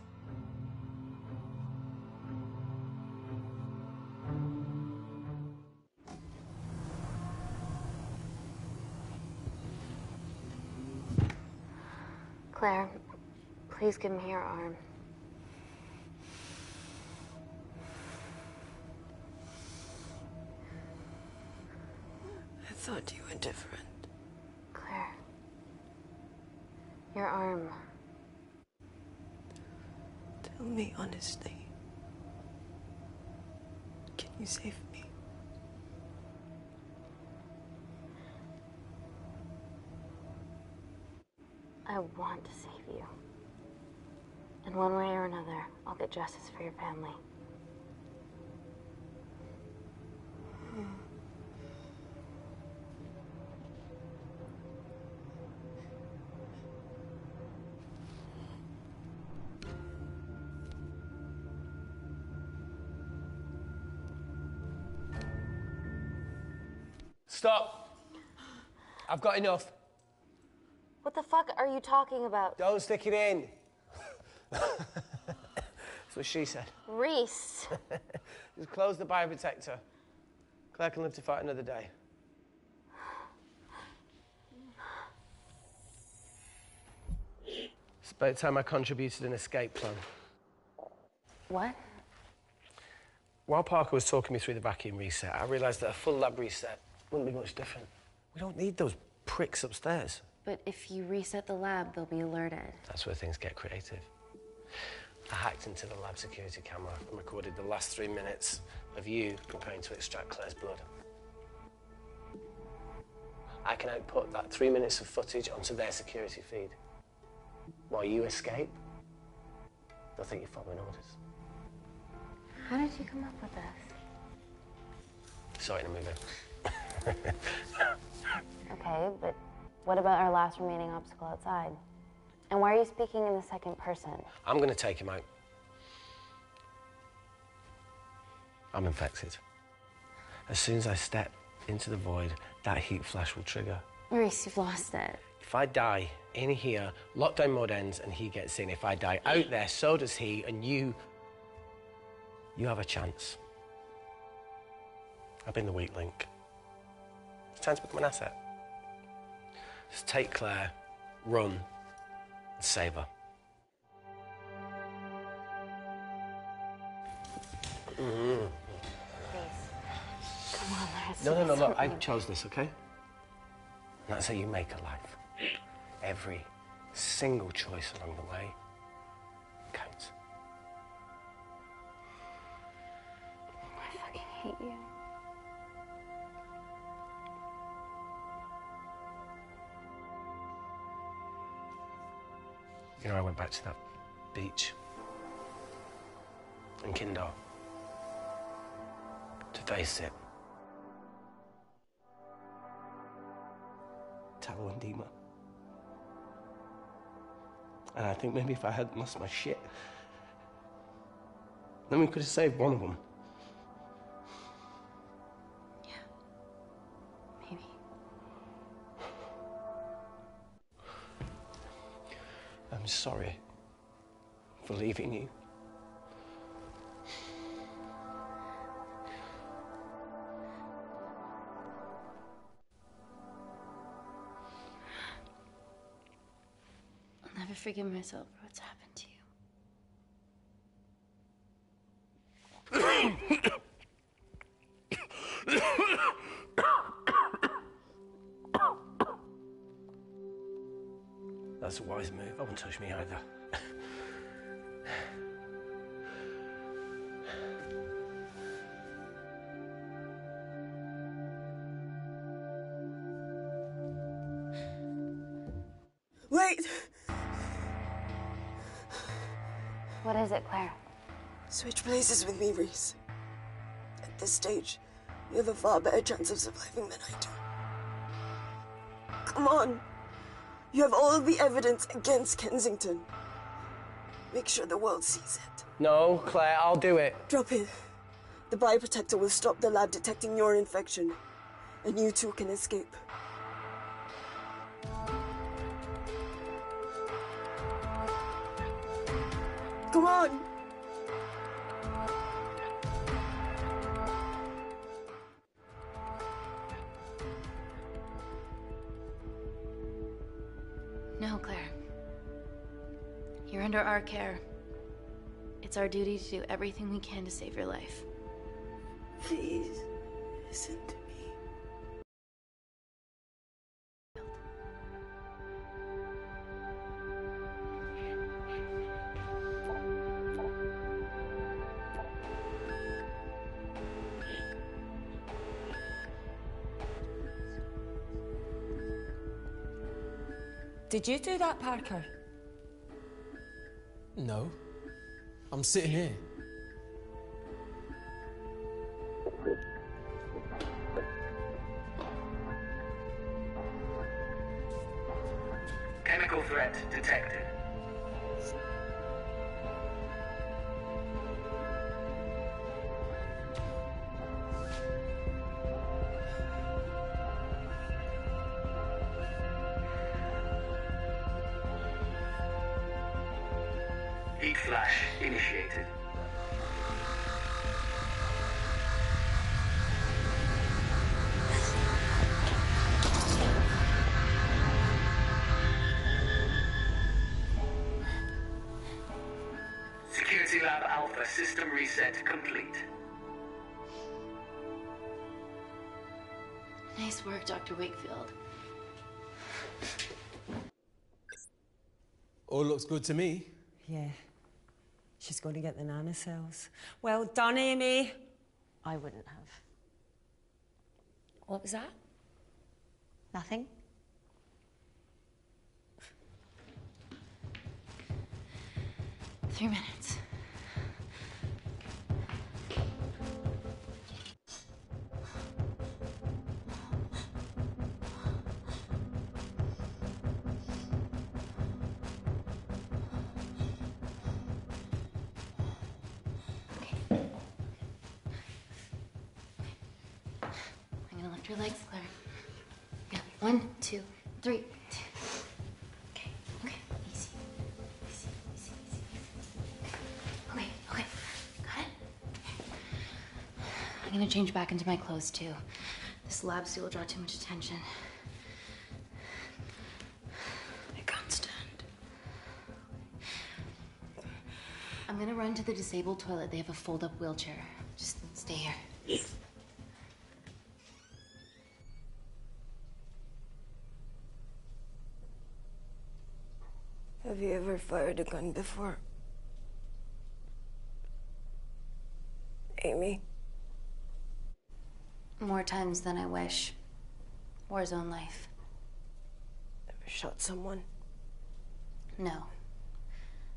Claire, please give me your arm. I thought you were different. Claire. Your arm. Tell me honestly. Can you save me? I want to save you. In one way or another, I'll get justice for your family. Stop. I've got enough. What the fuck are you talking about? Don't stick it in. That's what she said. Reese. Just close the bioprotector. Claire can live to fight another day. It's about time I contributed an escape plan. What? While Parker was talking me through the vacuum reset, I realised that a full lab reset wouldn't be much different. We don't need those pricks upstairs. But if you reset the lab, they'll be alerted. That's where things get creative. I hacked into the lab security camera and recorded the last 3 minutes of you preparing to extract Claire's blood. I can output that 3 minutes of footage onto their security feed. While you escape, they'll think you're following orders. How did you come up with this? Saw it in a movie. Okay, but what about our last remaining obstacle outside? And why are you speaking in the second person? I'm going to take him out. I'm infected. As soon as I step into the void, that heat flash will trigger. Reese, you've lost it. If I die in here, lockdown mode ends and he gets in. If I die out there, so does he, and you have a chance. I've been the weak link. It's time to become an asset. Just take Claire, run, and save her. Please. Come on, let's No, look, I chose this, okay? And that's how you make a life. Every single choice along the way counts. I fucking hate you. You know, I went back to that beach in Kindar to face it. Tao and Dima. And I think maybe if I hadn't lost my shit, then we could have saved one of them. Yeah. Maybe. I'm sorry for leaving you. I'll never forgive myself for what's happened to you. That's a wise move. I wouldn't touch me either. Wait! What is it, Claire? Switch places with me, Reese. At this stage, you have a far better chance of surviving than I do. Come on. You have all of the evidence against Kensington. Make sure the world sees it. No, Claire, I'll do it. Drop it. The bioprotector will stop the lab detecting your infection, and you two can escape. Come on! No, Claire. You're under our care. It's our duty to do everything we can to save your life. Please, listen to me. Did you do that, Parker? No. I'm sitting here. Chemical threat detected. Heat flash initiated. Security Lab Alpha system reset complete. Nice work, Dr. Wakefield. All looks good to me. Yeah. She's going to get the nanocells. Well done, Amy. I wouldn't have. What was that? Nothing? Three minutes. I'm gonna lift your legs, Claire. Yeah, 1, 2, 3. Okay, okay, easy. Easy, easy, easy. Okay, okay, got it? I'm gonna change back into my clothes too. This lab suit will draw too much attention. I can't stand. I'm gonna run to the disabled toilet. They have a fold-up wheelchair. Just stay here. Have you ever fired a gun before? Amy? More times than I wish. Warzone life. Ever shot someone? No.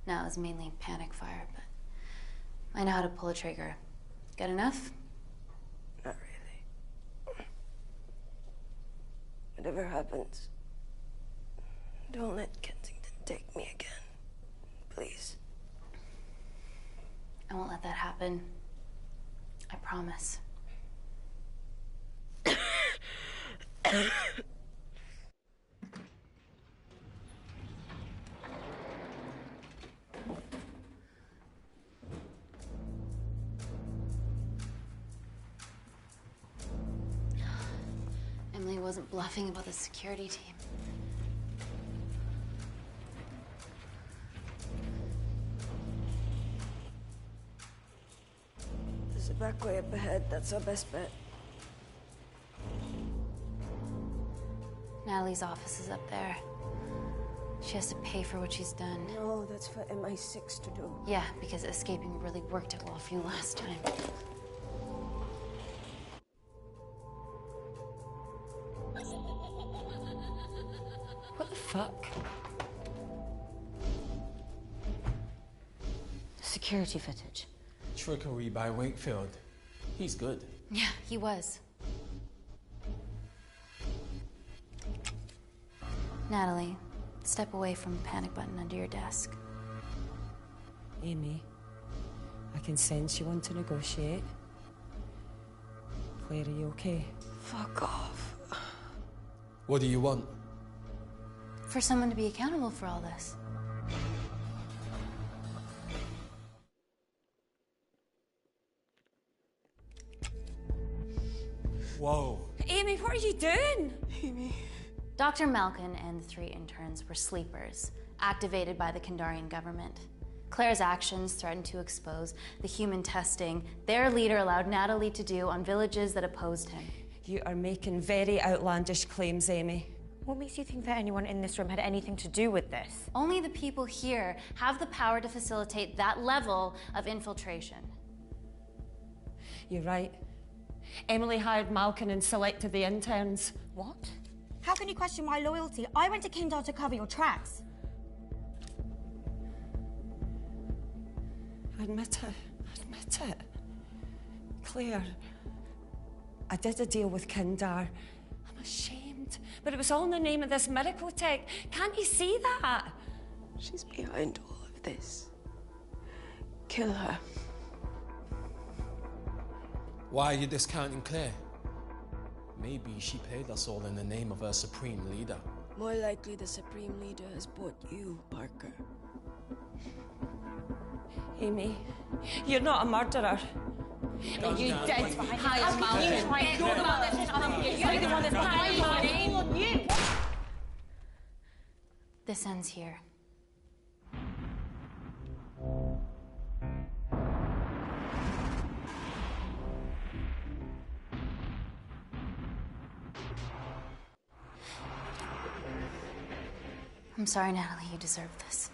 No, it was mainly panic fire, but I know how to pull a trigger. Good enough? Not really. Whatever happens, don't let Kensington take me again. Please. I won't let that happen. I promise. Emily wasn't bluffing about the security team. There's a back way up ahead. That's our best bet. Natalie's office is up there. She has to pay for what she's done. No, that's for MI6 to do. Yeah, because escaping really worked out well for you last time. What the fuck? Security footage. Trickery by Wakefield. He's good. Yeah, he was. Natalie, step away from the panic button under your desk. Amy, I can sense you want to negotiate. Claire, are you okay? Fuck off. What do you want? For someone to be accountable for all this. Whoa. Amy, what are you doing? Amy. Dr. Malkin and the 3 interns were sleepers, activated by the Kandarian government. Claire's actions threatened to expose the human testing their leader allowed Natalie to do on villages that opposed him. You are making very outlandish claims, Amy. What makes you think that anyone in this room had anything to do with this? Only the people here have the power to facilitate that level of infiltration. You're right. Emily hired Malkin and selected the interns. What? How can you question my loyalty? I went to Kindar to cover your tracks. Admit it. Admit it. Claire, I did a deal with Kindar. I'm ashamed, but it was all in the name of this miracle tech. Can't you see that? She's behind all of this. Kill her. Why are you discounting Claire? Maybe she paid us all in the name of her supreme leader. More likely the supreme leader has bought you, Parker. Amy, you're not a murderer. You did hire Malcolm. You're the one that's hired Malcolm. This ends here. I'm sorry, Natalie, you deserve this.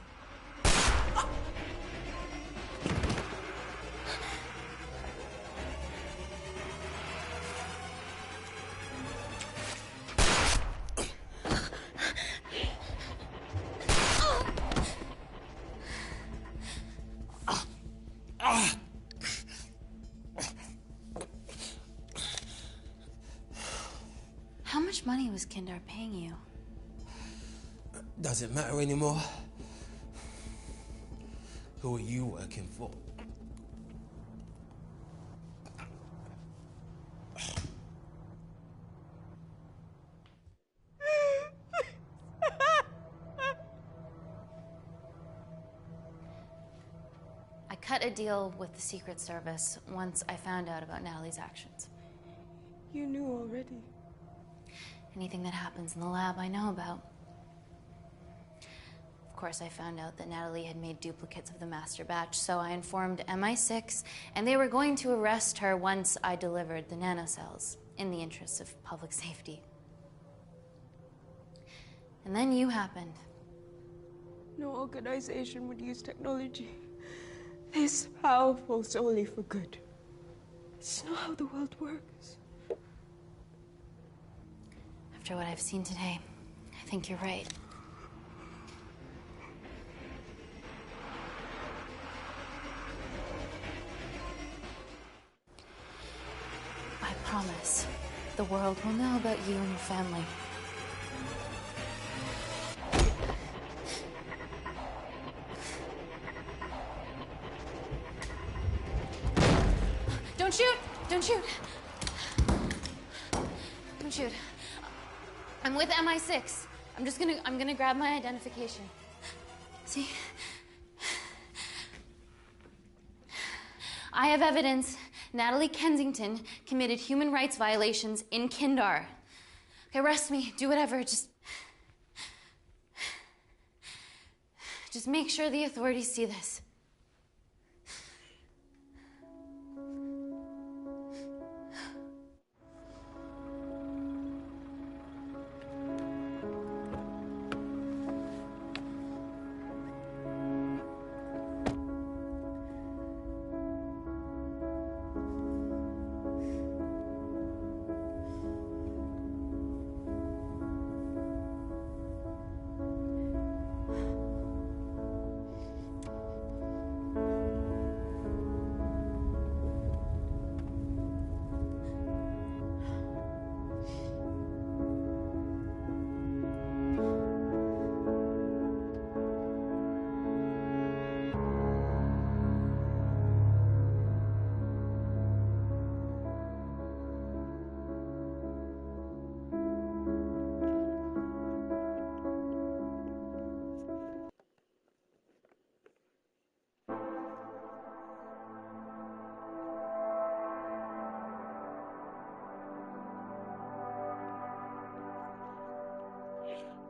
How much money was Kindar paying you? Doesn't matter anymore. Who are you working for? I cut a deal with the Secret Service once I found out about Natalie's actions. You knew already. Anything that happens in the lab, I know about. Of course, I found out that Natalie had made duplicates of the master batch, so I informed MI6, and they were going to arrest her once I delivered the nanocells, in the interests of public safety. And then you happened. No organization would use technology this powerful solely for good. It's not how the world works. After what I've seen today, I think you're right. I promise, the world will know about you and your family. Don't shoot! Don't shoot! Don't shoot. I'm with MI6. I'm gonna grab my identification. See? I have evidence Natalie Kensington committed human rights violations in Kindar. Okay, arrest me, do whatever, just make sure the authorities see this.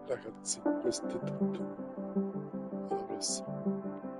Ragazzi, questo è tutto. Alla prossima.